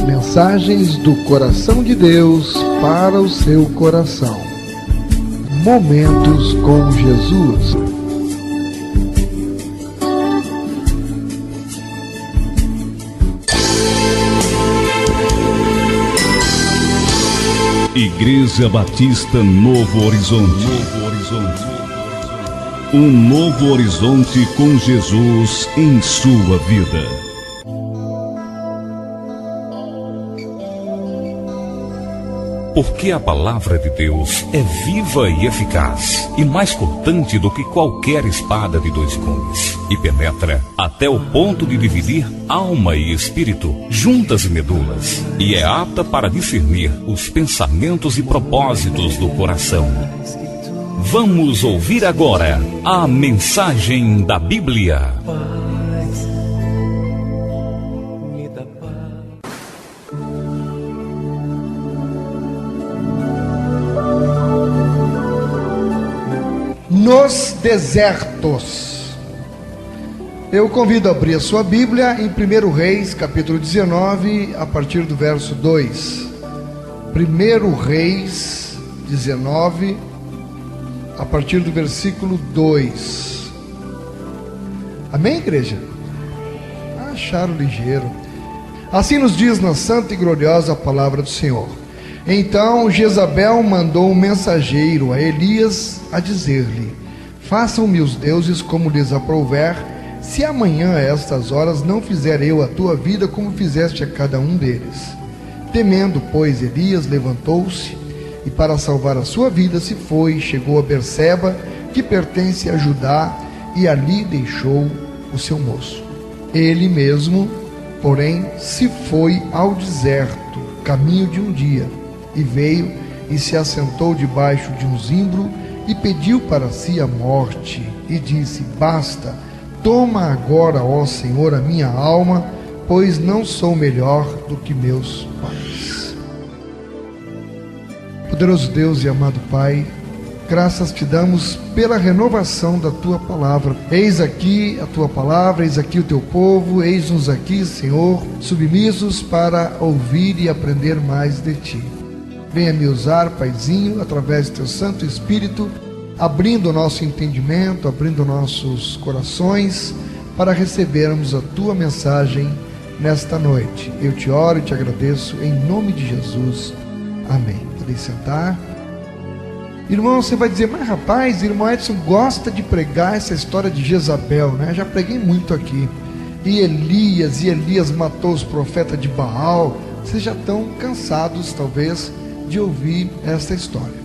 Mensagens do coração de Deus para o seu coração. Momentos com Jesus. Igreja Batista Novo Horizonte. Um novo horizonte com Jesus em sua vida. Porque a palavra de Deus é viva e eficaz, e mais cortante do que qualquer espada de dois gumes, e penetra até o ponto de dividir alma e espírito, juntas e medulas, e é apta para discernir os pensamentos e propósitos do coração. Vamos ouvir agora a mensagem da Bíblia. Nos desertos. Eu convido a abrir a sua Bíblia em 1 Reis, capítulo 19, a partir do verso 2. 1 Reis 19, a partir do versículo 2. Amém, igreja? Acharam ligeiro. Assim nos diz na santa e gloriosa palavra do Senhor. Então Jezabel mandou um mensageiro a Elias a dizer-lhe: façam-me os deuses como lhes aprouver, se amanhã a estas horas não fizer eu a tua vida como fizeste a cada um deles. Temendo, pois, Elias levantou-se e para salvar a sua vida se foi e chegou a Berseba, que pertence a Judá, e ali deixou o seu moço. Ele mesmo, porém, se foi ao deserto, caminho de um dia, e veio e se assentou debaixo de um zimbro e pediu para si a morte, e disse: basta, toma agora, ó Senhor, a minha alma, pois não sou melhor do que meus pais. Poderoso Deus e amado Pai, graças te damos pela renovação da tua palavra. Eis aqui a tua palavra, eis aqui o teu povo, eis-nos aqui, Senhor, submissos para ouvir e aprender mais de ti. Venha me usar, Paizinho, através do teu Santo Espírito, abrindo o nosso entendimento, abrindo nossos corações, para recebermos a tua mensagem nesta noite. Eu te oro e te agradeço em nome de Jesus. Amém. Podem sentar. Irmão, você vai dizer: mas rapaz, irmão Edson gosta de pregar essa história de Jezabel, né? Já preguei muito aqui. E Elias matou os profetas de Baal. Vocês já estão cansados, talvez, de ouvir essa história.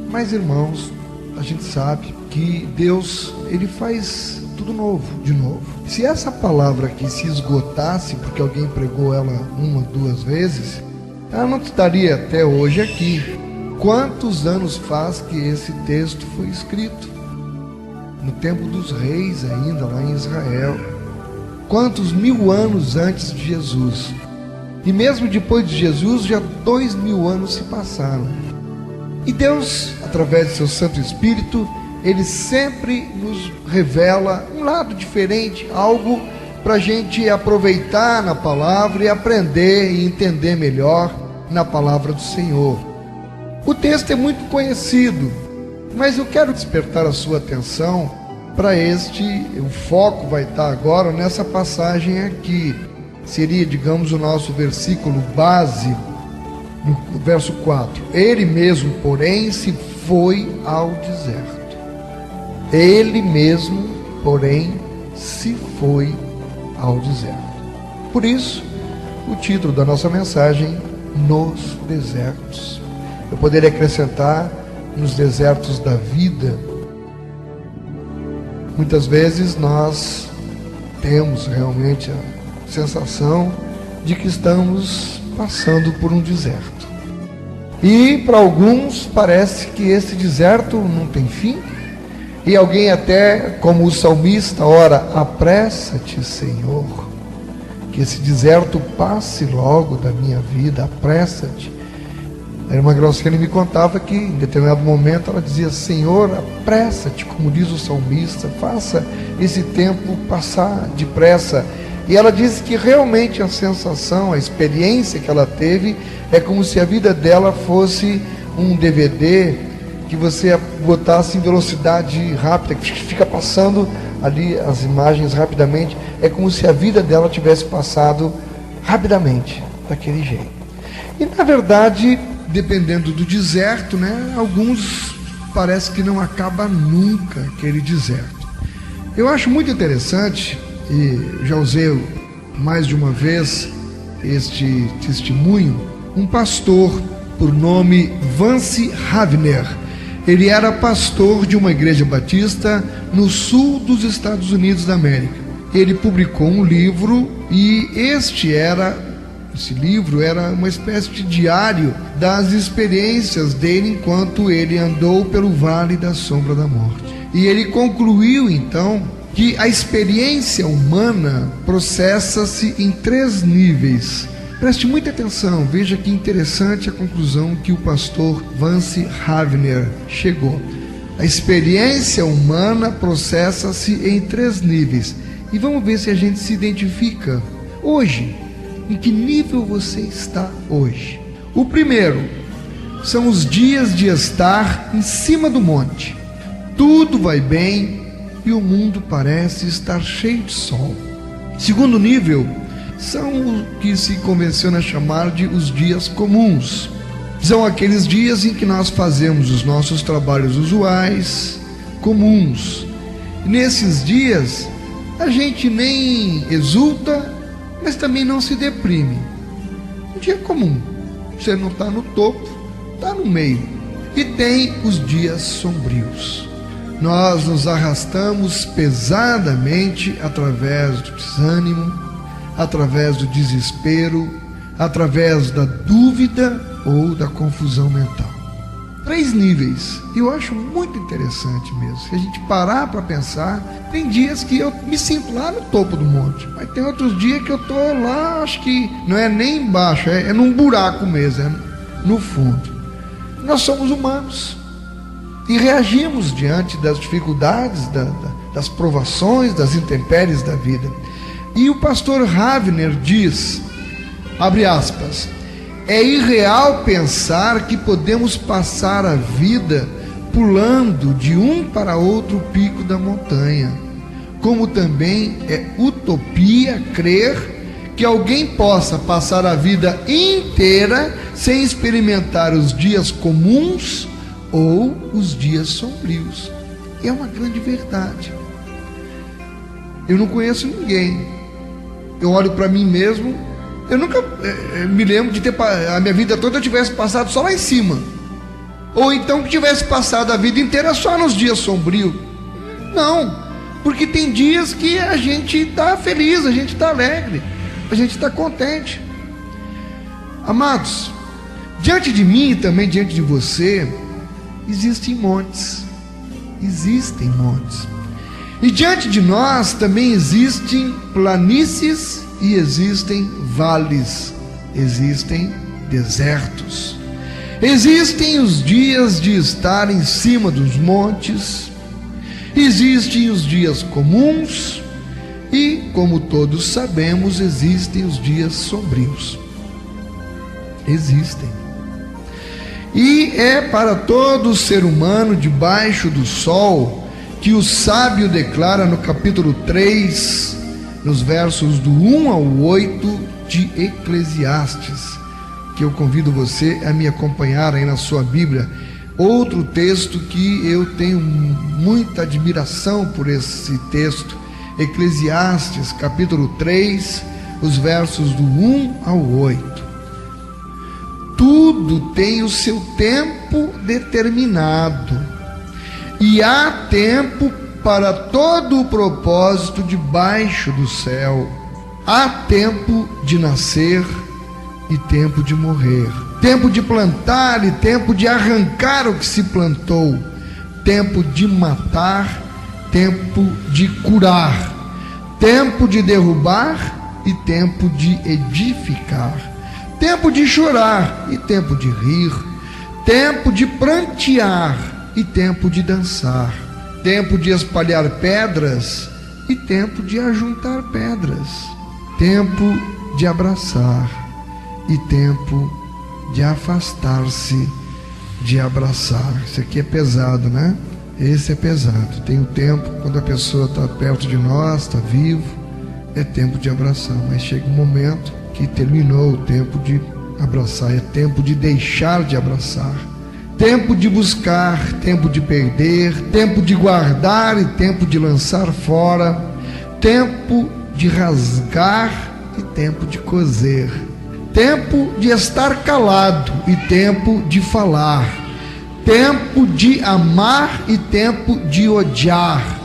Mas, irmãos, a gente sabe que Deus, Ele faz tudo novo, de novo. Se essa palavra aqui se esgotasse, porque alguém pregou ela uma, duas vezes, ela não estaria até hoje aqui. Quantos anos faz que esse texto foi escrito? No tempo dos reis ainda, lá em Israel. Quantos mil anos antes de Jesus? E mesmo depois de Jesus, já 2000 anos se passaram. E Deus, através do seu Santo Espírito, Ele sempre nos revela um lado diferente, algo para a gente aproveitar na palavra e aprender e entender melhor na palavra do Senhor. O texto é muito conhecido, mas eu quero despertar a sua atenção para o foco vai estar agora nessa passagem aqui. Seria, digamos, o nosso versículo base, no verso 4. Ele mesmo, porém, se foi ao deserto. Ele mesmo, porém, se foi ao deserto. Por isso, o título da nossa mensagem: Nos desertos. Eu poderia acrescentar: nos desertos da vida. Muitas vezes nós temos realmente a sensação de que estamos passando por um deserto. E para alguns parece que esse deserto não tem fim. E alguém até, como o salmista, ora: apressa-te, Senhor, que esse deserto passe logo da minha vida, apressa-te. A irmã Glauciane me contava que em determinado momento ela dizia: Senhor, apressa-te, como diz o salmista, faça esse tempo passar depressa. E ela disse que realmente a sensação, a experiência que ela teve é como se a vida dela fosse um DVD que você botasse em velocidade rápida, que fica passando ali as imagens rapidamente. É como se a vida dela tivesse passado rapidamente, daquele jeito. E na verdade, dependendo do deserto, né, alguns parece que não acaba nunca aquele deserto. Eu acho muito interessante, e já usei mais de uma vez este testemunho, um pastor por nome Vance Havner. Ele era pastor de uma igreja batista no sul dos Estados Unidos da América. Ele publicou um livro e esse livro era uma espécie de diário das experiências dele enquanto ele andou pelo vale da sombra da morte. E ele concluiu então que a experiência humana processa-se em 3 níveis. Preste muita atenção, veja que interessante a conclusão que o pastor Vance Havner chegou. A experiência humana processa-se em 3 níveis. E vamos ver se a gente se identifica hoje. Em que nível você está hoje? O primeiro são os dias de estar em cima do monte. Tudo vai bem e o mundo parece estar cheio de sol. Segundo nível são o que se convenciona chamar de os dias comuns. São aqueles dias em que nós fazemos os nossos trabalhos usuais, comuns. E nesses dias a gente nem exulta, mas também não se deprime. Um dia comum. Você não está no topo, está no meio. E tem os dias sombrios. Nós nos arrastamos pesadamente através do desânimo, através do desespero, através da dúvida ou da confusão mental. 3 níveis. E eu acho muito interessante mesmo. Se a gente parar para pensar, tem dias que eu me sinto lá no topo do monte, mas tem outros dias que eu estou lá, acho que não é nem embaixo, é num buraco mesmo, é no fundo. Nós somos humanos e reagimos diante das dificuldades, das provações, das intempéries da vida. E o pastor Havner diz, abre aspas, é irreal pensar que podemos passar a vida pulando de um para outro pico da montanha, como também é utopia crer que alguém possa passar a vida inteira sem experimentar os dias comuns ou os dias sombrios. É uma grande verdade. Eu não conheço ninguém. Eu olho para mim mesmo. Eu nunca me lembro de ter a minha vida toda eu tivesse passado só lá em cima, ou então que tivesse passado a vida inteira só nos dias sombrios. Não, porque tem dias que a gente está feliz, a gente está alegre, a gente está contente. Amados, diante de mim e também diante de você existem montes, e diante de nós também existem planícies e existem vales, existem desertos. Existem os dias de estar em cima dos montes, existem os dias comuns e, como todos sabemos, existem os dias sombrios. Existem. E é para todo ser humano debaixo do sol que o sábio declara no capítulo 3, nos versos do 1 ao 8 de Eclesiastes, que eu convido você a me acompanhar aí na sua Bíblia. Outro texto que eu tenho muita admiração por esse texto, Eclesiastes, capítulo 3, os versos do 1 ao 8. Tudo tem o seu tempo determinado, e há tempo para todo o propósito debaixo do céu. Há tempo de nascer e tempo de morrer, tempo de plantar e tempo de arrancar o que se plantou, tempo de matar, tempo de curar, tempo de derrubar e tempo de edificar, tempo de chorar e tempo de rir, tempo de prantear e tempo de dançar, tempo de espalhar pedras e tempo de ajuntar pedras, tempo de abraçar e tempo de afastar-se de abraçar. Isso aqui é pesado, né? Esse é pesado. Tem o tempo, quando a pessoa está perto de nós, está vivo, é tempo de abraçar, mas chega um momento que terminou o tempo de abraçar, é tempo de deixar de abraçar, tempo de buscar, tempo de perder, tempo de guardar e tempo de lançar fora, tempo de rasgar e tempo de coser, tempo de estar calado e tempo de falar, tempo de amar e tempo de odiar,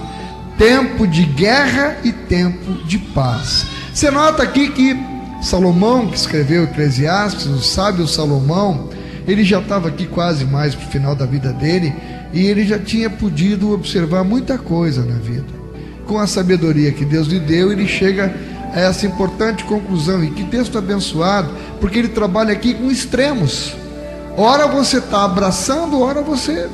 tempo de guerra e tempo de paz. Você nota aqui que Salomão, que escreveu Eclesiastes, o sábio Salomão, ele já estava aqui quase mais para o final da vida dele, e ele já tinha podido observar muita coisa na vida. Com a sabedoria que Deus lhe deu, ele chega a essa importante conclusão. E que texto abençoado, porque ele trabalha aqui com extremos. Ora você está abraçando, ora você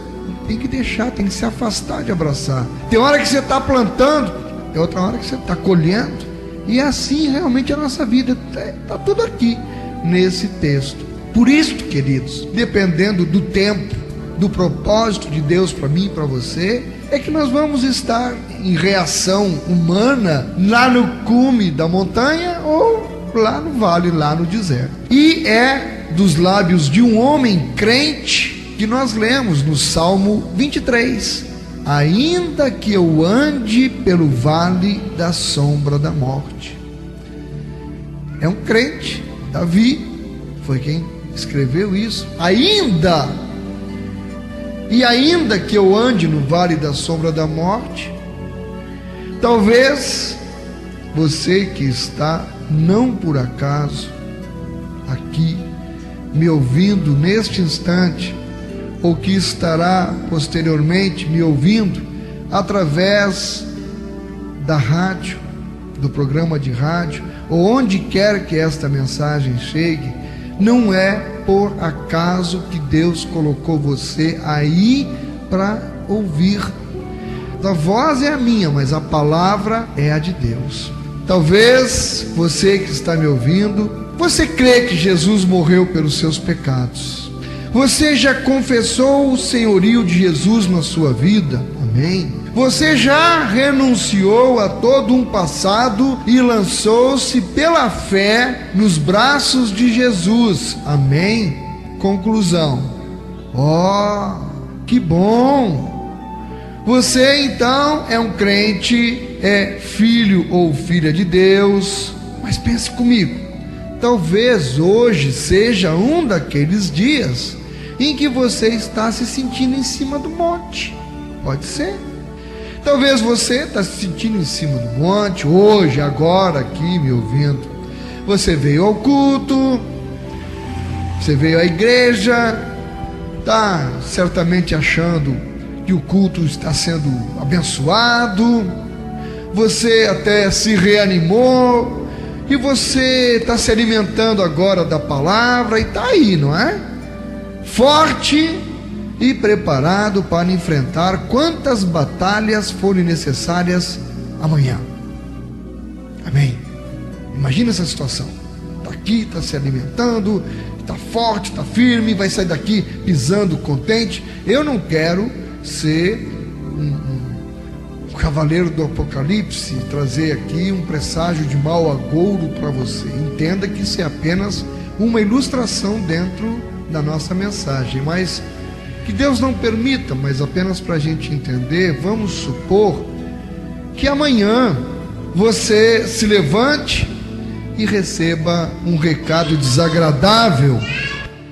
tem que deixar, tem que se afastar de abraçar. Tem hora que você está plantando, tem outra hora que você está colhendo. E assim realmente a nossa vida está tudo aqui nesse texto. Por isso, queridos, dependendo do tempo, do propósito de Deus para mim e para você, é que nós vamos estar em reação humana lá no cume da montanha ou lá no vale, lá no deserto. E é dos lábios de um homem crente que nós lemos no Salmo 23. Ainda que eu ande pelo vale da sombra da morte. É um crente, Davi foi quem escreveu isso. Ainda que eu ande no vale da sombra da morte. Talvez você que está, não por acaso, aqui me ouvindo neste instante, ou que estará posteriormente me ouvindo através da rádio, do programa de rádio, ou onde quer que esta mensagem chegue, não é por acaso que Deus colocou você aí para ouvir. A voz é a minha, mas a palavra é a de Deus. Talvez você que está me ouvindo, você crê que Jesus morreu pelos seus pecados. Você já confessou o senhorio de Jesus na sua vida? Amém? Você já renunciou a todo um passado e lançou-se pela fé nos braços de Jesus? Amém? Conclusão. Que bom! Você então é um crente, é filho ou filha de Deus. Mas pense comigo, talvez hoje seja um daqueles dias em que você está se sentindo em cima do monte. Pode ser. Talvez você está se sentindo em cima do monte, hoje, agora, aqui me ouvindo. Você veio ao culto, você veio à igreja, está certamente achando que o culto está sendo abençoado, você até se reanimou, e você está se alimentando agora da palavra, e está aí, não é? Forte e preparado para enfrentar quantas batalhas forem necessárias amanhã. Amém? Imagina essa situação. Está aqui, está se alimentando, está forte, está firme, vai sair daqui pisando contente. Eu não quero ser um cavaleiro do Apocalipse, trazer aqui um presságio de mau agouro para você. Entenda que isso é apenas uma ilustração dentro da nossa mensagem, mas que Deus não permita, mas apenas para a gente entender. Vamos supor que amanhã você se levante e receba um recado desagradável,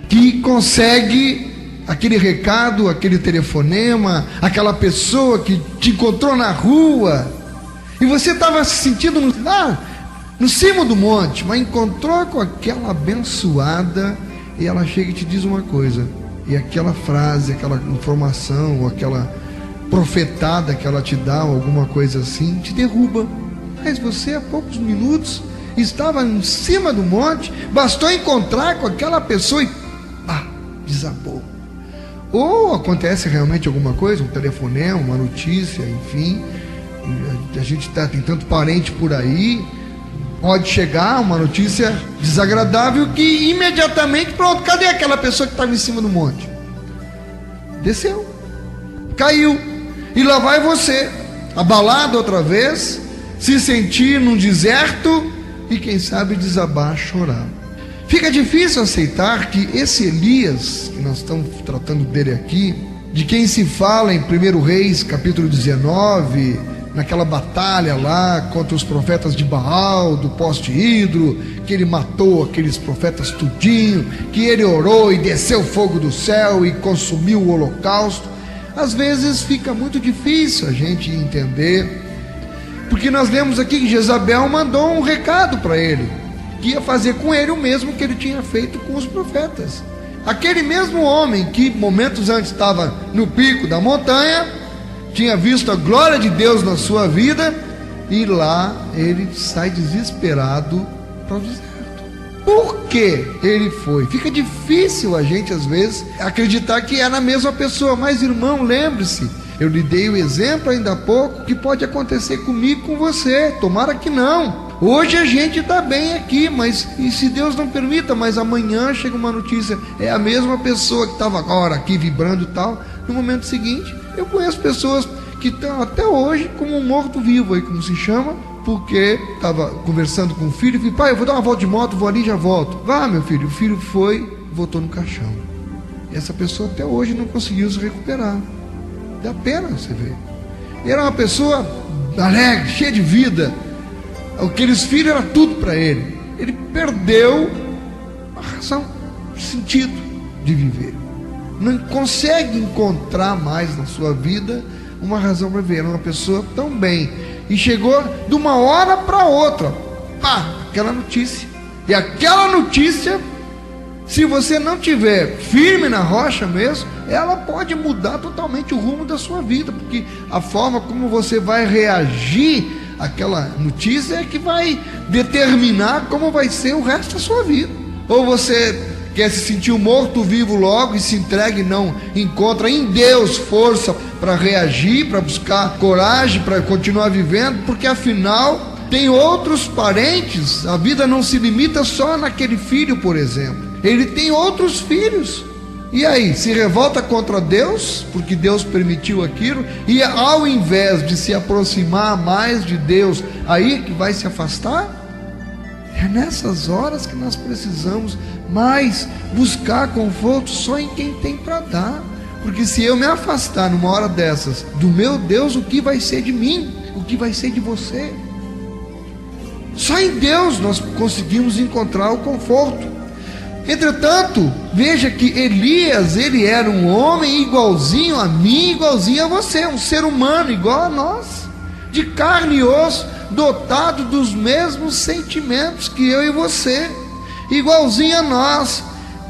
que consegue aquele recado, aquele telefonema, aquela pessoa que te encontrou na rua, e você estava se sentindo no cimo do monte, mas encontrou com aquela abençoada, e ela chega e te diz uma coisa, e aquela frase, aquela informação, ou aquela profetada que ela te dá, ou alguma coisa assim, te derruba. Mas você há poucos minutos estava em cima do monte, bastou encontrar com aquela pessoa e desabou. Ou acontece realmente alguma coisa, um telefonema, uma notícia, enfim, a gente tem tanto parente por aí, pode chegar uma notícia desagradável que imediatamente, pronto, cadê aquela pessoa que estava em cima do monte? Desceu, caiu, e lá vai você, abalado outra vez, se sentir num deserto e quem sabe desabar a chorar. Fica difícil aceitar que esse Elias, que nós estamos tratando dele aqui, de quem se fala em 1 Reis capítulo 19, naquela batalha lá contra os profetas de Baal, do poste hidro, que ele matou aqueles profetas tudinho, que ele orou e desceu fogo do céu e consumiu o holocausto. Às vezes fica muito difícil a gente entender, porque nós lemos aqui que Jezabel mandou um recado para ele, que ia fazer com ele o mesmo que ele tinha feito com os profetas. Aquele mesmo homem que momentos antes estava no pico da montanha, tinha visto a glória de Deus na sua vida, e lá ele sai desesperado para o deserto. Por que ele foi? Fica difícil a gente às vezes acreditar que é na mesma pessoa, mas irmão, lembre-se, eu lhe dei o exemplo ainda há pouco, que pode acontecer comigo, com você, tomara que não. Hoje a gente está bem aqui, mas e se Deus não permita, mas amanhã chega uma notícia, é a mesma pessoa que estava agora aqui vibrando e tal, no momento seguinte. Eu conheço pessoas que estão até hoje como um morto-vivo aí, como se chama, porque estava conversando com o filho e falei, pai, eu vou dar uma volta de moto, vou ali e já volto. Vá, meu filho. O filho foi, voltou no caixão. E essa pessoa até hoje não conseguiu se recuperar. Dá pena você ver. Ele era uma pessoa alegre, cheia de vida. Aqueles filhos era tudo para ele. Ele perdeu a razão, o sentido de viver. Não consegue encontrar mais na sua vida uma razão para viver. Era uma pessoa tão bem. E chegou de uma hora para outra, pá, aquela notícia. E aquela notícia, se você não tiver firme na rocha mesmo, ela pode mudar totalmente o rumo da sua vida, porque a forma como você vai reagir àquela notícia é que vai determinar como vai ser o resto da sua vida. Ou você quer se sentir um morto-vivo logo e se entrega e não encontra em Deus força para reagir, para buscar coragem, para continuar vivendo, porque afinal tem outros parentes. A vida não se limita só naquele filho, por exemplo. Ele tem outros filhos. E aí, se revolta contra Deus, porque Deus permitiu aquilo, e ao invés de se aproximar mais de Deus, aí que vai se afastar? É nessas horas que nós precisamos mais buscar conforto só em quem tem para dar. Porque se eu me afastar numa hora dessas do meu Deus, o que vai ser de mim? O que vai ser de você? Só em Deus nós conseguimos encontrar o conforto. Entretanto, veja que Elias, ele era um homem igualzinho a mim, igualzinho a você, um ser humano igual a nós, de carne e osso, dotado dos mesmos sentimentos que eu e você, igualzinho a nós.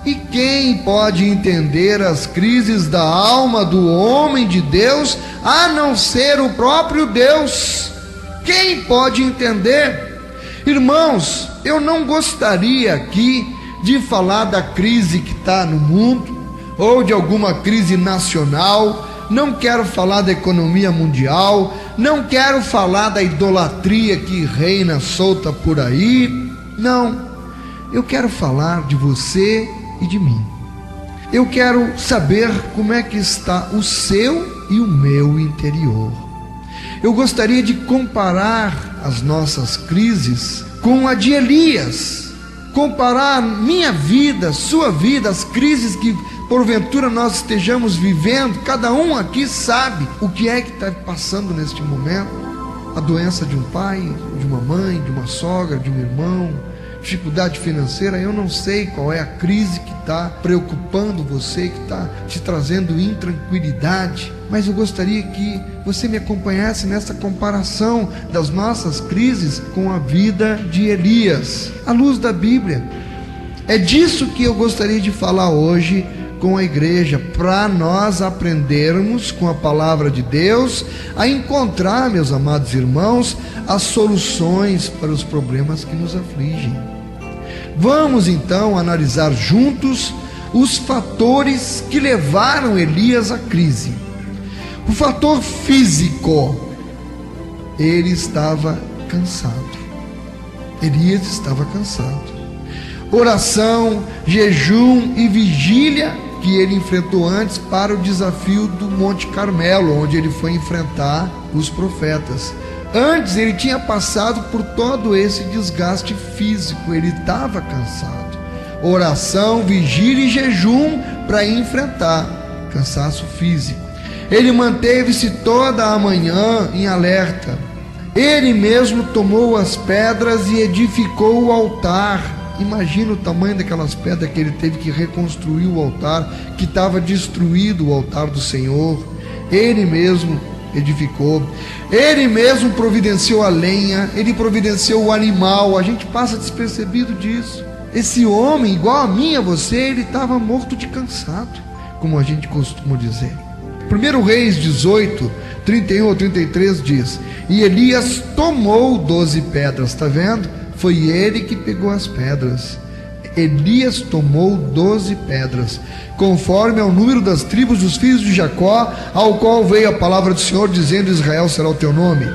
E quem pode entender as crises da alma do homem de Deus, a não ser o próprio Deus? Quem pode entender? Irmãos, eu não gostaria aqui de falar da crise que está no mundo, ou de alguma crise nacional. Não quero falar da economia mundial, não quero falar da idolatria que reina solta por aí. Não, eu quero falar de você e de mim. Eu quero saber como é que está o seu e o meu interior. Eu gostaria de comparar as nossas crises com a de Elias, comparar minha vida, sua vida, as crises que porventura nós estejamos vivendo. Cada um aqui sabe o que é que está passando neste momento. A doença de um pai, de uma mãe, de uma sogra, de um irmão, dificuldade financeira. Eu não sei qual é a crise que está preocupando você, que está te trazendo intranquilidade, mas eu gostaria que você me acompanhasse nessa comparação das nossas crises com a vida de Elias, à luz da Bíblia. É disso que eu gostaria de falar hoje com a igreja, para nós aprendermos com a palavra de Deus a encontrar, meus amados irmãos, as soluções para os problemas que nos afligem. Vamos então analisar juntos os fatores que levaram Elias à crise. O fator físico, ele estava cansado. Elias estava cansado. Oração, jejum e vigília que ele enfrentou antes para o desafio do Monte Carmelo, onde ele foi enfrentar os profetas. Antes ele tinha passado por todo esse desgaste físico, ele estava cansado. Oração, vigília e jejum para enfrentar cansaço físico. Ele manteve-se toda a manhã em alerta. Ele mesmo tomou as pedras e edificou o altar. Imagina o tamanho daquelas pedras que ele teve que reconstruir o altar, que estava destruído o altar do Senhor. Ele mesmo edificou, ele mesmo providenciou a lenha, ele providenciou o animal. A gente passa despercebido disso. Esse homem, igual a mim e a você, ele estava morto de cansado, como a gente costuma dizer. 1 Reis 18, 31 ou 33 diz: e Elias tomou 12 pedras, está vendo? Foi ele que pegou as pedras. Elias tomou 12 pedras, conforme ao número das tribos dos filhos de Jacó, ao qual veio a palavra do Senhor, dizendo: Israel será o teu nome.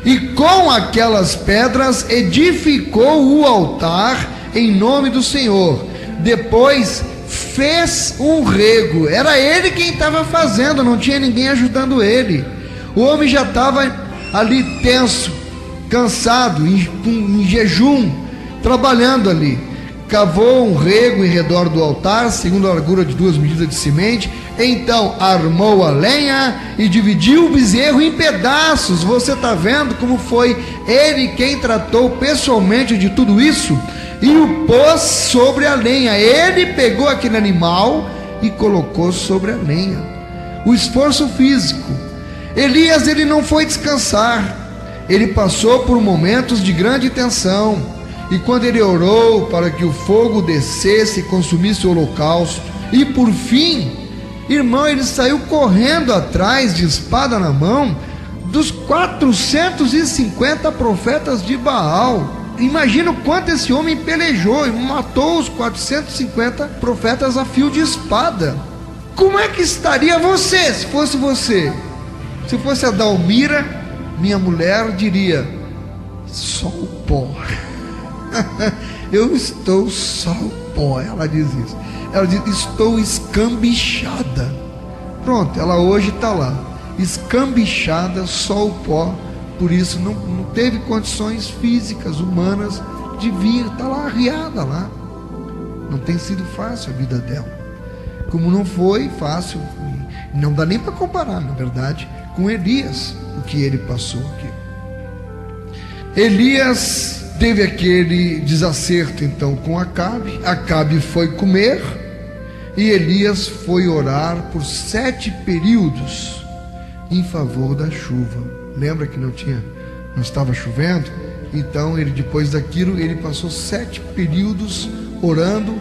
E com aquelas pedras edificou o altar em nome do Senhor. Depois fez um rego. Era ele quem estava fazendo, não tinha ninguém ajudando ele. O homem já estava ali tenso, cansado, em jejum, trabalhando ali. Cavou um rego em redor do altar, segundo a largura de 2 medidas de semente. Então armou a lenha e dividiu o bezerro em pedaços. Você está vendo como foi ele quem tratou pessoalmente de tudo isso? E o pôs sobre a lenha. Ele pegou aquele animal e colocou sobre a lenha. O esforço físico. Elias, ele não foi descansar. Ele passou por momentos de grande tensão. E quando ele orou para que o fogo descesse e consumisse o holocausto, e por fim, irmão, ele saiu correndo atrás, de espada na mão, dos 450 profetas de Baal. Imagina o quanto esse homem pelejou e matou os 450 profetas a fio de espada. Como é que estaria você, se fosse você? Se fosse a Dalmira, minha mulher, diria: só o pó. Eu estou só o pó. Ela diz isso. Ela diz: estou escambichada. Pronto, ela hoje está lá, escambichada, só o pó. Por isso não teve condições físicas, humanas de vir. Está lá arriada lá. Não tem sido fácil a vida dela, como não foi fácil. Não dá nem para comparar, na verdade, com Elias, o que ele passou aqui. Elias teve aquele desacerto então com Acabe. Acabe foi comer e Elias foi orar por 7 períodos em favor da chuva. Lembra que não estava chovendo? Então ele, depois daquilo, ele passou 7 períodos orando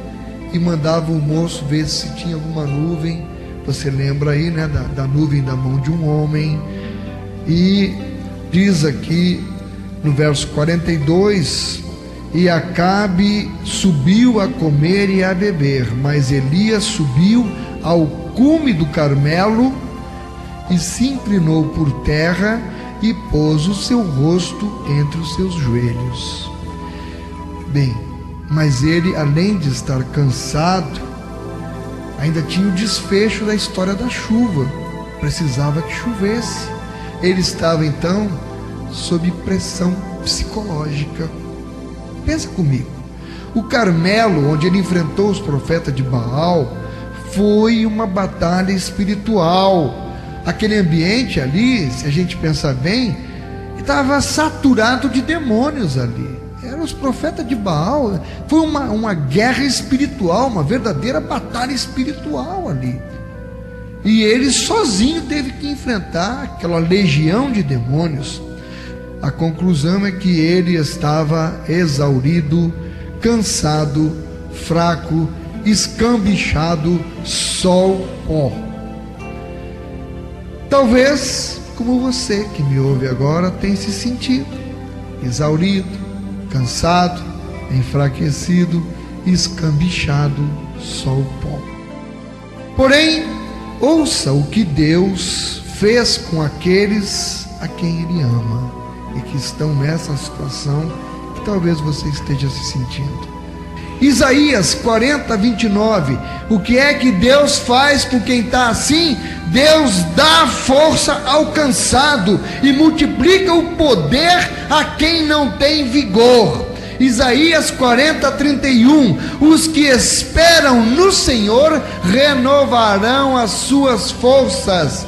e mandava o moço ver se tinha alguma nuvem. Você lembra aí, né, da nuvem da mão de um homem. E diz aqui no verso 42: e Acabe subiu a comer e a beber, mas Elias subiu ao cume do Carmelo e se inclinou por terra e pôs o seu rosto entre os seus joelhos. Bem, mas ele, além de estar cansado, ainda tinha o desfecho da história da chuva. Precisava que chovesse. Ele estava então sob pressão psicológica. Pensa comigo. O Carmelo, onde ele enfrentou os profetas de Baal, foi uma batalha espiritual. Aquele ambiente ali, se a gente pensar bem, estava saturado de demônios ali. Eram os profetas de Baal. Foi uma guerra espiritual, uma verdadeira batalha espiritual ali. E ele sozinho teve que enfrentar aquela legião de demônios. A conclusão é que ele estava exaurido, cansado, fraco, escambichado, só o pó. Talvez, como você que me ouve agora, tenha se sentido exaurido, cansado, enfraquecido, escambichado, só o pó. Porém, ouça o que Deus fez com aqueles a quem Ele ama e que estão nessa situação, que que talvez você esteja se sentindo. Isaías 40, 29. O que é que Deus faz por quem está assim? Deus dá força ao cansado e multiplica o poder a quem não tem vigor. Isaías 40, 31. Os que esperam no Senhor renovarão as suas forças.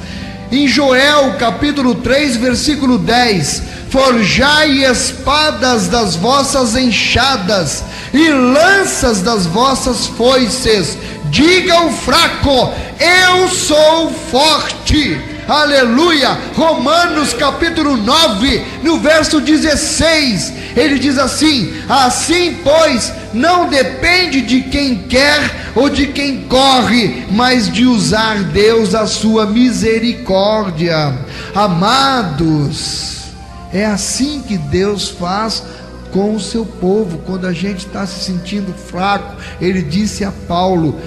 Em Joel capítulo 3, versículo 10: forjai espadas das vossas enxadas e lanças das vossas foices. Diga ao fraco: eu sou forte. Aleluia. Romanos capítulo 9, no verso 16, ele diz assim: assim pois não depende de quem quer ou de quem corre, mas de usar Deus a sua misericórdia. Amados, é assim que Deus faz com o seu povo. Quando a gente está se sentindo fraco, ele disse a Paulo: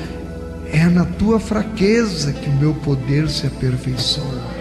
é na tua fraqueza que o meu poder se aperfeiçoa.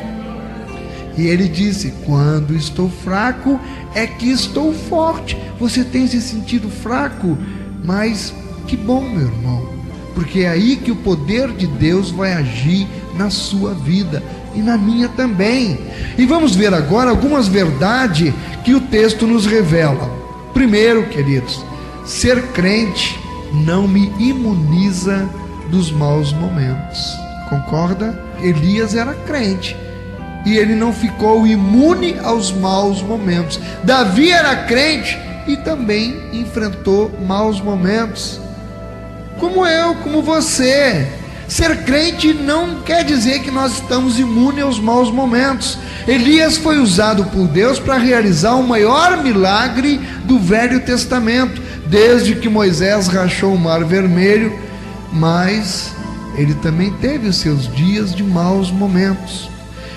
E ele disse: quando estou fraco é que estou forte. Você tem se sentido fraco, mas que bom, meu irmão, porque é aí que o poder de Deus vai agir na sua vida e na minha também. E vamos ver agora algumas verdades que o texto nos revela. Primeiro, queridos, ser crente não me imuniza dos maus momentos. Concorda? Elias era crente e ele não ficou imune aos maus momentos. Davi era crente e também enfrentou maus momentos, como eu, como você. Ser crente não quer dizer que nós estamos imunes aos maus momentos. Elias foi usado por Deus para realizar o maior milagre do Velho Testamento, desde que Moisés rachou o Mar Vermelho. Mas ele também teve os seus dias de maus momentos.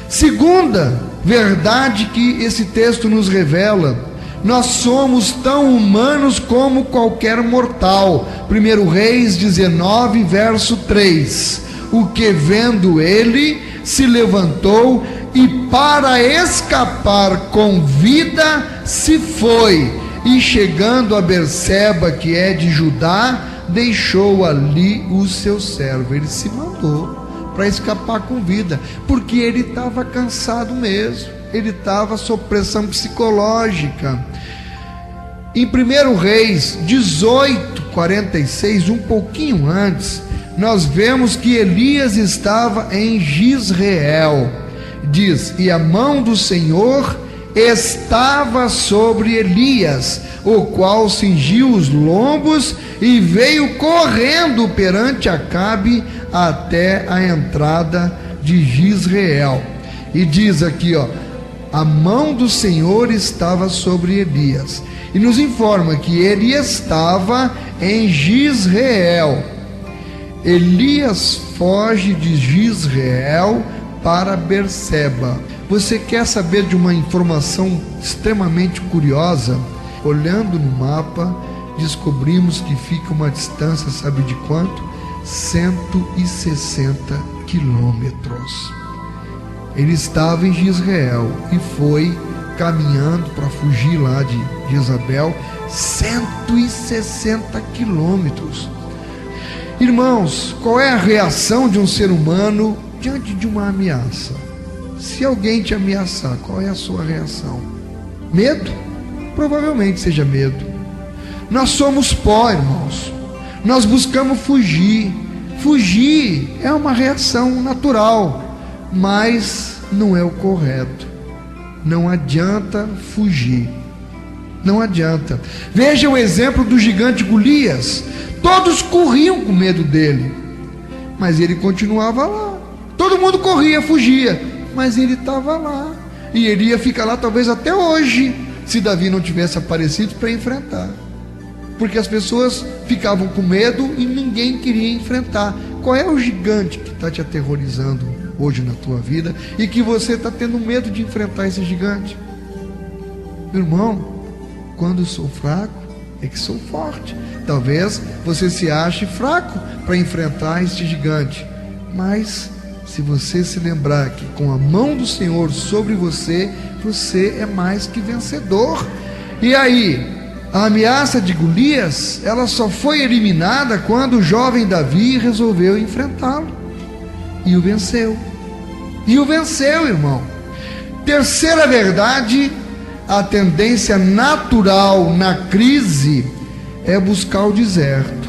Segunda verdade que esse texto nos revela: nós somos tão humanos como qualquer mortal. 1 Reis 19, verso 3. O que vendo ele se levantou e para escapar com vida se foi, e chegando a Berseba, que é de Judá, deixou ali o seu servo. Ele se mandou para escapar com vida, porque ele estava cansado mesmo, ele estava sob pressão psicológica. Em 1 Reis 18, 46, um pouquinho antes, nós vemos que Elias estava em Jezreel. Diz: e a mão do Senhor estava sobre Elias, o qual cingiu os lombos e veio correndo perante Acabe até a entrada de Jezreel. E diz aqui, a mão do Senhor estava sobre Elias, e nos informa que ele estava em Jezreel. Elias foge de Jezreel para Berseba. Você quer saber de uma informação extremamente curiosa? Olhando no mapa, descobrimos que fica uma distância, sabe de quanto? 160 quilômetros. Ele estava em Jezreel e foi caminhando para fugir lá de Jezabel, 160 quilômetros. Irmãos, qual é a reação de um ser humano diante de uma ameaça? Se alguém te ameaçar, qual é a sua reação? Medo? Provavelmente seja medo. Nós somos pó, irmãos. Nós buscamos fugir. Fugir é uma reação natural, mas não é o correto. Não adianta fugir. Não adianta. Veja o exemplo do gigante Golias. Todos corriam com medo dele, mas ele continuava lá. Todo mundo corria, fugia, mas ele estava lá. E ele ia ficar lá talvez até hoje, se Davi não tivesse aparecido para enfrentar. Porque as pessoas ficavam com medo e ninguém queria enfrentar. Qual é o gigante que está te aterrorizando hoje na tua vida e que você está tendo medo de enfrentar esse gigante? Meu irmão, quando eu sou fraco, é que sou forte. Talvez você se ache fraco para enfrentar este gigante, mas se você se lembrar que com a mão do Senhor sobre você, você é mais que vencedor. E aí, A ameaça de Golias, ela só foi eliminada quando o jovem Davi resolveu enfrentá-lo. E o venceu. E o venceu, irmão. Terceira verdade, a tendência natural na crise é buscar o deserto.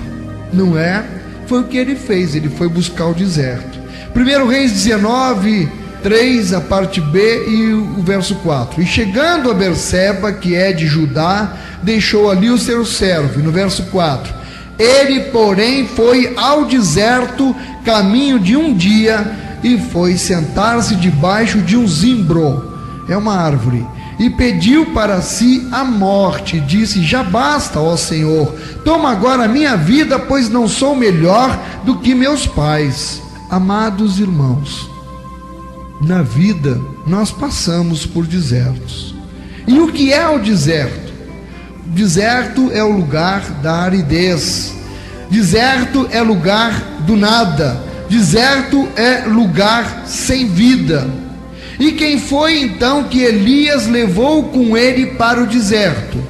Não é? Foi o que ele fez, ele foi buscar o deserto. 1 Reis 19, 3, a parte B e o verso 4. E chegando a Berseba, que é de Judá, deixou ali o seu servo. E no verso 4, ele porém foi ao deserto, caminho de um dia, e foi sentar-se debaixo de um zimbro, é uma árvore, e pediu para si a morte, e disse: já basta, ó Senhor, toma agora a minha vida, pois não sou melhor do que meus pais. Amados irmãos, na vida nós passamos por desertos. E o que é o deserto? Deserto é o lugar da aridez, deserto é lugar do nada, deserto é lugar sem vida. E quem foi então que Elias levou com ele para o deserto?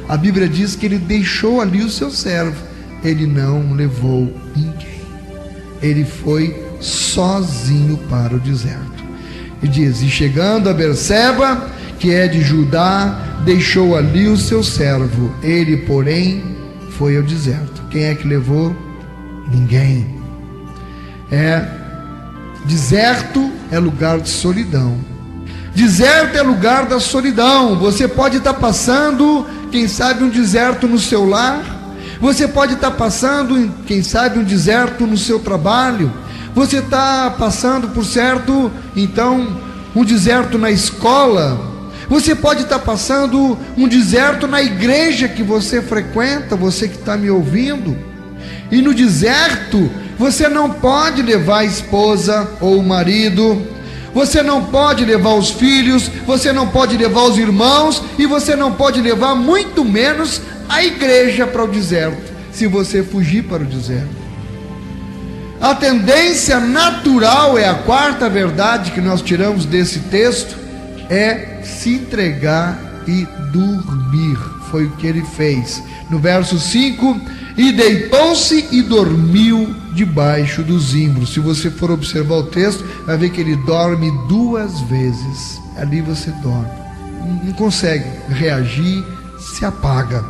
A Bíblia diz que ele deixou ali o seu servo. Ele não levou ninguém, ele foi sozinho para o deserto. E diz: e chegando a Berseba, que é de Judá, deixou ali o seu servo. Ele porém foi ao deserto. Quem é que levou? Ninguém. Deserto é lugar de solidão. Deserto é lugar da solidão. Você pode estar passando, quem sabe, um deserto no seu lar. Você pode estar passando, quem sabe, um deserto no seu trabalho. Você está passando, por certo, então, um deserto na escola. Você pode estar passando um deserto na igreja que você frequenta, você que está me ouvindo. E no deserto, você não pode levar a esposa ou o marido, você não pode levar os filhos, você não pode levar os irmãos, e você não pode levar muito menos a igreja para o deserto, se você fugir para o deserto. A tendência natural, é a quarta verdade que nós tiramos desse texto, é se entregar e dormir. Foi o que ele fez. No verso 5, e deitou-se e dormiu debaixo do zimbro. Se você for observar o texto, vai ver que ele dorme 2 vezes. Ali você dorme, não consegue reagir, se apaga.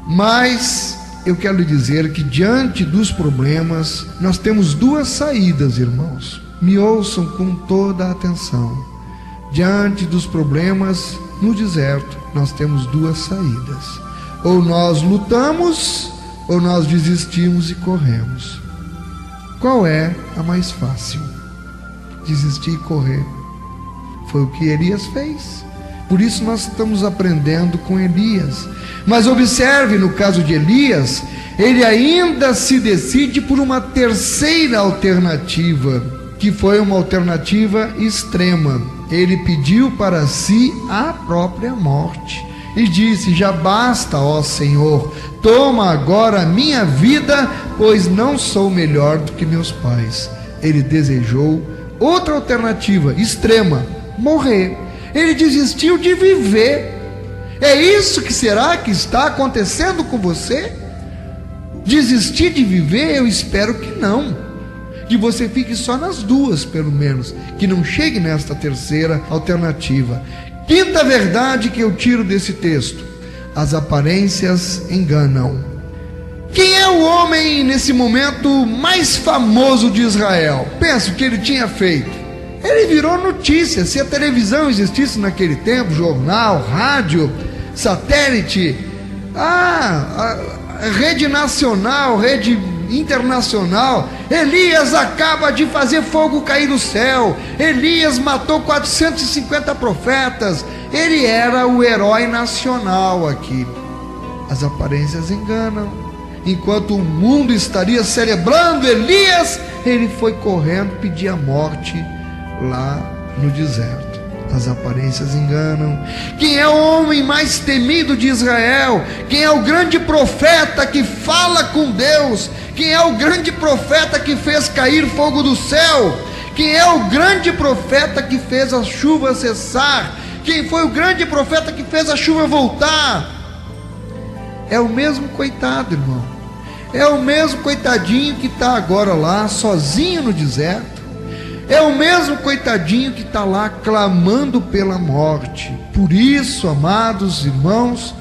Mas eu quero lhe dizer que diante dos problemas, nós temos 2 saídas, irmãos. Me ouçam com toda a atenção. Diante dos problemas, no deserto, nós temos 2 saídas. Ou nós lutamos, ou nós desistimos e corremos. Qual é a mais fácil? Desistir e correr. Foi o que Elias fez. Por isso nós estamos aprendendo com Elias. Mas observe, no caso de Elias, ele ainda se decide por uma terceira alternativa, que foi uma alternativa extrema. Ele pediu para si a própria morte e disse: já basta, ó Senhor, toma agora a minha vida, pois não sou melhor do que meus pais. Ele desejou outra alternativa extrema: morrer. Ele desistiu de viver. É isso que será que está acontecendo com você? Desistir de viver? Eu espero que não, que você fique só nas 2, pelo menos, que não chegue nesta terceira alternativa. Quinta verdade que eu tiro desse texto: as aparências enganam. Quem é o homem nesse momento mais famoso de Israel? Pensa o que ele tinha feito. Ele virou notícia. Se a televisão existisse naquele tempo, jornal, rádio, satélite, a rede nacional, rede internacional, Elias acaba de fazer fogo cair do céu, Elias matou 450 profetas, ele era o herói nacional aqui. As aparências enganam. Enquanto o mundo estaria celebrando Elias, ele foi correndo pedir a morte lá no deserto. As aparências enganam. Quem é o homem mais temido de Israel? Quem é o grande profeta que fala com Deus? Quem é o grande profeta que fez cair fogo do céu? Quem é o grande profeta que fez a chuva cessar? Quem foi o grande profeta que fez a chuva voltar? É o mesmo coitado, irmão. É o mesmo coitadinho que está agora lá, sozinho no deserto. É o mesmo coitadinho que está lá clamando pela morte. Por isso, amados irmãos,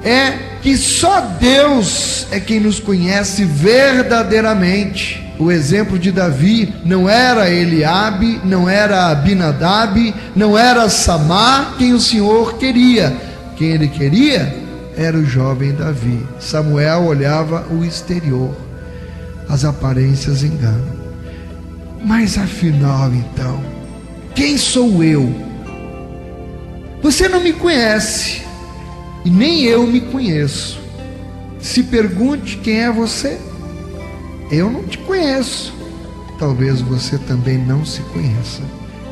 é que só Deus é quem nos conhece verdadeiramente. O exemplo de Davi não era Eliabe, não era Abinadab, não era Samar quem o Senhor queria. Quem ele queria era o jovem Davi. Samuel olhava o exterior, as aparências enganam. Mas afinal, então, quem sou eu? Você não me conhece e nem eu me conheço. Se pergunte quem é você. Eu não te conheço. Talvez você também não se conheça.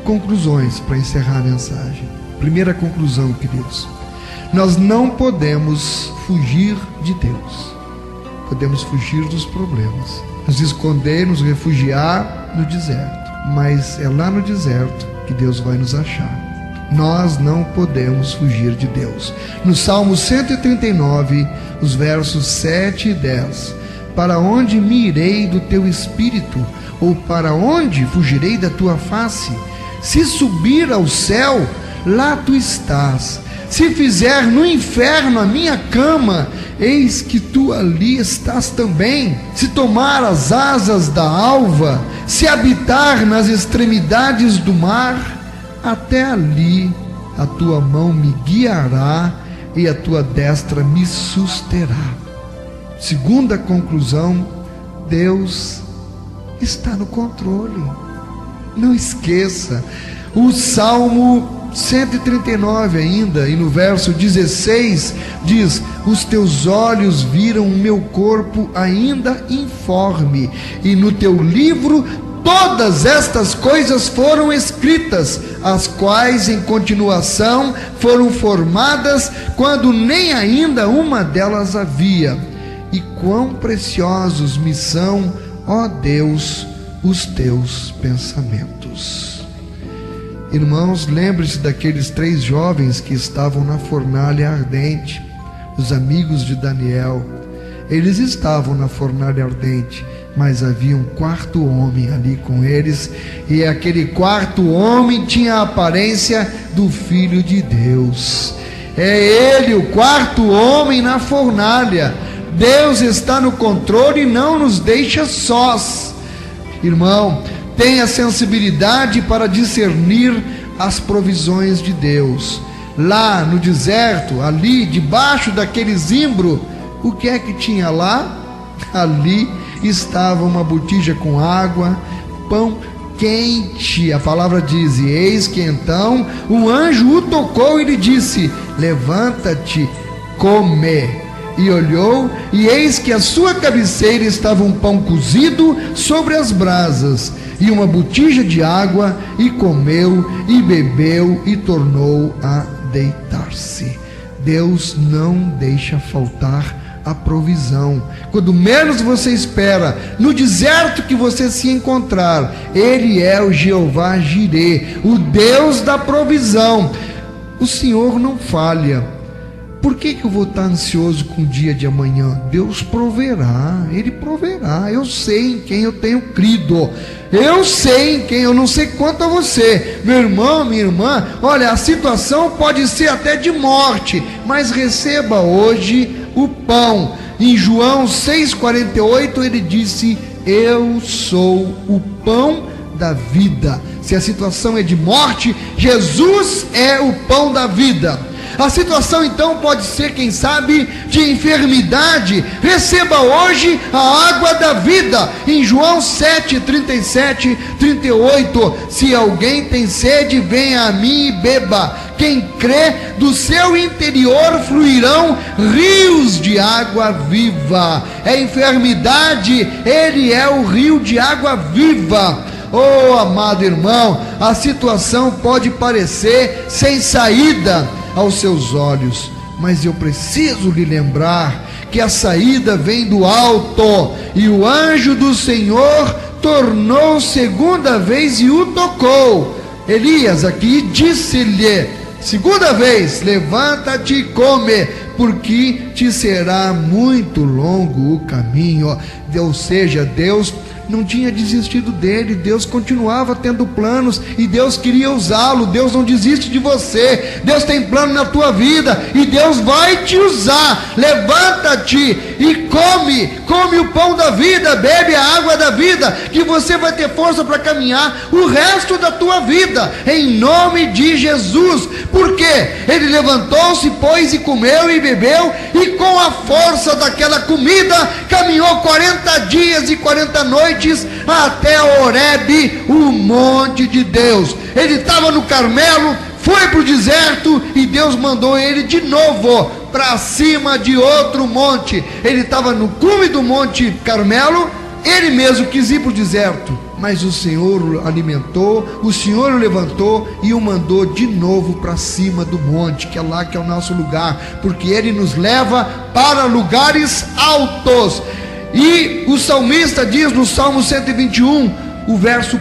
Conclusões para encerrar a mensagem. Primeira conclusão, queridos: nós não podemos fugir de Deus. Podemos fugir dos problemas, nos esconder, nos refugiar no deserto, mas é lá no deserto que Deus vai nos achar. Nós não podemos fugir de Deus. No Salmo 139, os versos 7 e 10: para onde me irei do teu espírito? Ou para onde fugirei da tua face? Se subir ao céu, lá tu estás. Se fizer no inferno a minha cama, eis que tu ali estás também. Se tomar as asas da alva, se habitar nas extremidades do mar, até ali a tua mão me guiará e a tua destra me susterá. Segunda conclusão: Deus está no controle. Não esqueça, o Salmo 139 ainda, e no verso 16 diz: os teus olhos viram o meu corpo ainda informe, e no teu livro todas estas coisas foram escritas, as quais em continuação foram formadas, quando nem ainda uma delas havia. E quão preciosos me são, ó Deus, os teus pensamentos. Irmãos, lembre-se daqueles 3 jovens que estavam na fornalha ardente, os amigos de Daniel. Eles estavam na fornalha ardente, mas havia um 4º homem ali com eles, e aquele 4º homem tinha a aparência do Filho de Deus. É ele, o 4º homem na fornalha. Deus está no controle e não nos deixa sós. Irmão, tenha sensibilidade para discernir as provisões de Deus. Lá no deserto, ali debaixo daquele zimbro, o que é que tinha lá? Ali estava uma botija com água, pão quente. A palavra diz: e eis que então um anjo o tocou e lhe disse: levanta-te, come. E olhou, e eis que à sua cabeceira estava um pão cozido sobre as brasas, e uma botija de água, e comeu, e bebeu, e tornou a deitar-se. Deus não deixa faltar a provisão. Quando menos você espera, no deserto que você se encontrar, Ele é o Jeová Jirê, o Deus da provisão. O Senhor não falha. Por que eu vou estar ansioso com o dia de amanhã? Deus proverá, Ele proverá. Eu sei em quem eu tenho crido. Eu sei em quem, eu não sei quanto a você, meu irmão, minha irmã. Olha, a situação pode ser até de morte, mas receba hoje o pão. Em João 6,48 ele disse: eu sou o pão da vida. Se a situação é de morte, Jesus é o pão da vida. A situação então pode ser, quem sabe, de enfermidade. Receba hoje a água da vida. Em João 7, 37, 38: se alguém tem sede, venha a mim e beba. Quem crê, do seu interior fluirão rios de água viva. É enfermidade, Ele é o rio de água viva. Oh, amado irmão, a situação pode parecer sem saída aos seus olhos, mas eu preciso lhe lembrar que a saída vem do alto, e o anjo do Senhor tornou segunda vez e o tocou. Elias aqui disse-lhe segunda vez: levanta-te e come, porque te será muito longo o caminho. Ou seja, Deus não tinha desistido dele, Deus continuava tendo planos e Deus queria usá-lo. Deus não desiste de você, Deus tem plano na tua vida e Deus vai te usar. Levanta-te e come o pão da vida, bebe a água da vida, que você vai ter força para caminhar o resto da tua vida, em nome de Jesus. Porque ele levantou-se, pois, e comeu e bebeu, e com a força daquela comida caminhou 40 dias e 40 noites até Horebe, o monte de Deus. Ele estava no Carmelo, foi para o deserto e Deus mandou ele de novo para cima de outro monte. Ele estava no cume do monte Carmelo, ele mesmo quis ir para o deserto, mas o Senhor o alimentou, o Senhor o levantou e o mandou de novo para cima do monte, que é lá que é o nosso lugar, porque ele nos leva para lugares altos. E o salmista diz no Salmo 121, o verso 1: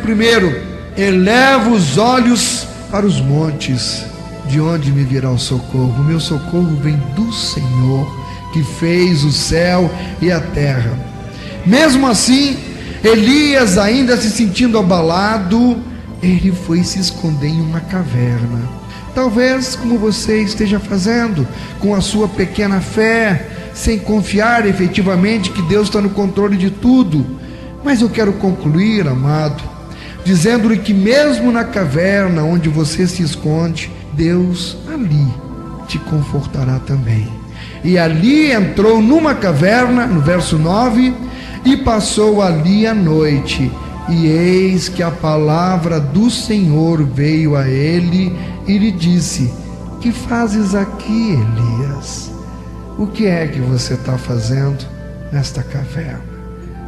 eleva os olhos para os montes, de onde me virá o socorro? O meu socorro vem do Senhor, que fez o céu e a terra. Mesmo assim, Elias, ainda se sentindo abalado, ele foi se esconder em uma caverna. Talvez como você esteja fazendo, com a sua pequena fé, sem confiar efetivamente que Deus está no controle de tudo. Mas eu quero concluir, amado, dizendo-lhe que mesmo na caverna onde você se esconde, Deus ali te confortará também. E ali entrou numa caverna, no verso 9, e passou ali a noite. E eis que a palavra do Senhor veio a ele e lhe disse: que fazes aqui, Elias? O que é que você está fazendo nesta caverna?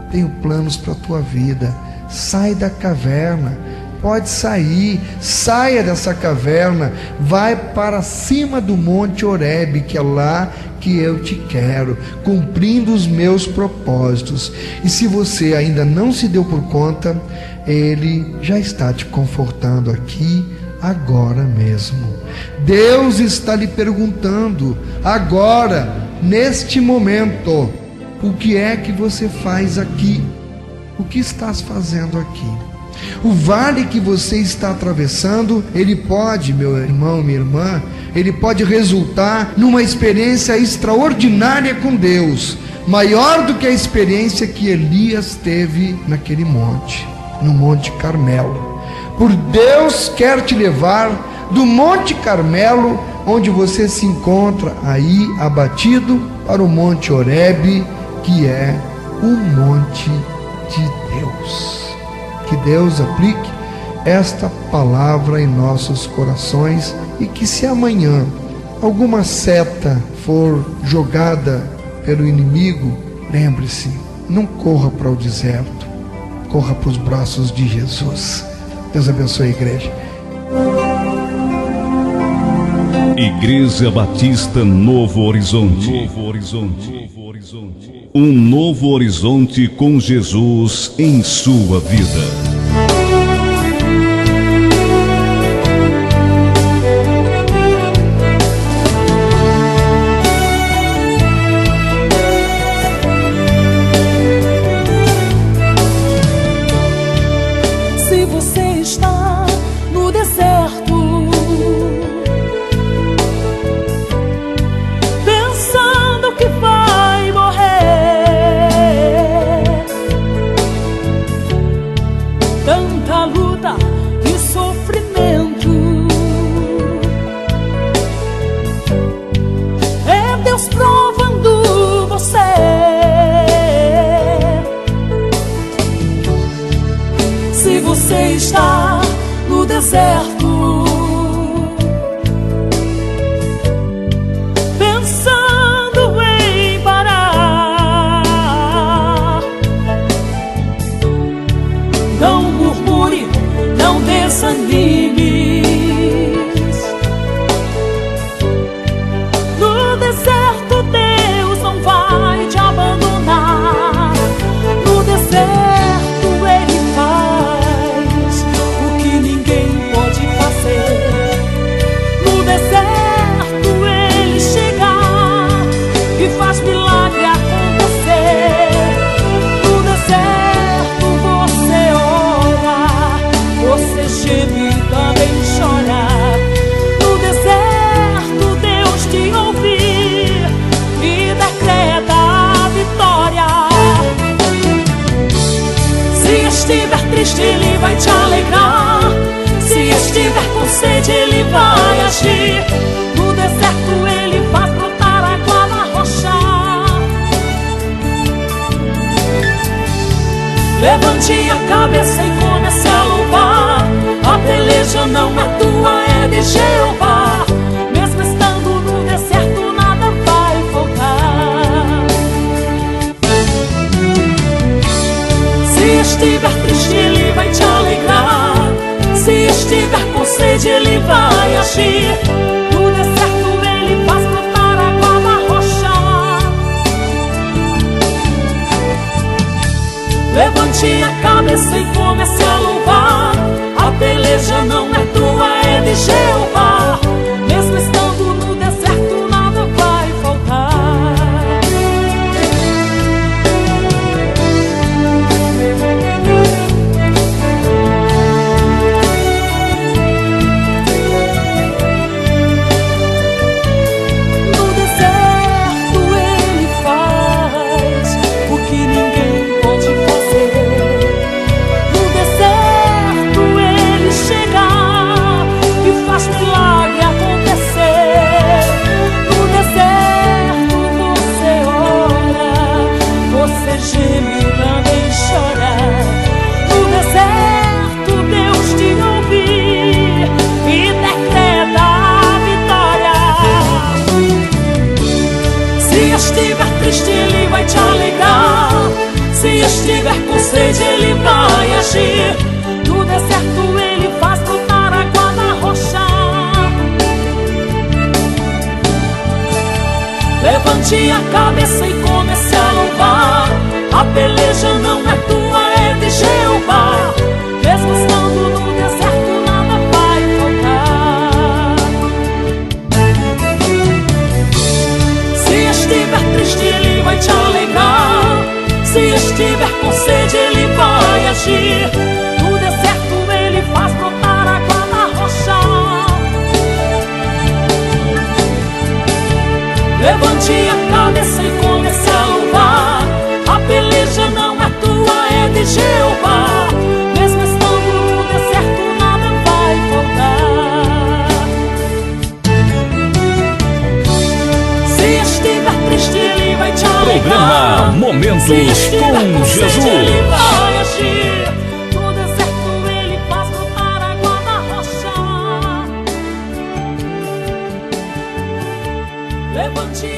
Tenho planos para a tua vida. Sai da caverna, pode sair, saia dessa caverna, vai para cima do monte Horebe, que é lá que eu te quero, cumprindo os meus propósitos. E se você ainda não se deu por conta, ele já está te confortando aqui, agora mesmo. Deus está lhe perguntando agora, neste momento: o que é que você faz aqui? O que estás fazendo aqui? O vale que você está atravessando, ele pode, meu irmão, minha irmã, ele pode resultar numa experiência extraordinária com Deus, maior do que a experiência que Elias teve naquele monte, no Monte Carmelo. Por Deus quer te levar do Monte Carmelo, onde você se encontra aí abatido, para o Monte Horebe, que é o monte de Deus. Que Deus aplique esta palavra em nossos corações, e que se amanhã alguma seta for jogada pelo inimigo, lembre-se, não corra para o deserto, corra para os braços de Jesus. Deus abençoe a igreja. Igreja Batista Novo Horizonte. Novo Horizonte. Um novo horizonte com Jesus em sua vida. Se você está no deserto, pensando que vai morrer, tanta luta e sofrimento, é Deus provando você. Se você está no deserto, pensando em parar, não murmure, não desanimes. No deserto Deus não vai te abandonar. No deserto Ele faz o que ninguém pode estiver triste, Ele vai te alegrar. Se estiver com sede, Ele vai agir. No deserto Ele faz brotar água na rocha. Levante a cabeça e comece a louvar. A peleja não é tua, é de Jeová. Mesmo estando no deserto, nada vai faltar. Se estiver triste, Ele vai te alegrar. Se estiver com sede, Ele vai agir. No deserto Ele faz brotar água na rocha. Levante a cabeça e comece a louvar. A peleja não é tua, é de Jeová. Mesmo estando no deserto, nada vai faltar. No deserto Ele faz o que ninguém pode fazer. No deserto Ele chega e faz milagre acontecer. No deserto você ora, você geme e também chora. No deserto Deus te ouve e decreta a vitória. Se estiver triste, Ele vai te alegrar. Se estiver com sede, Ele vai agir. No deserto Ele faz brotar água na rocha. Levante a cabeça e comece a louvar. A peleja não é tua, é de Jeová. Mesmo estando no deserto, nada vai faltar. Se estiver triste, Ele vai te alegrar. Se estiver com sede, Ele vai agir. No deserto Ele faz brotar água na rocha. Levante a cabeça e comece a louvar. A peleja não é tua, é de Jeová. Mesmo estando no deserto, nada vai faltar. Se estiver triste, Ele vai te alegrar. Programa Momentos com Jesus. Ele vai agir. No deserto Ele faz brotar água na rocha. Levante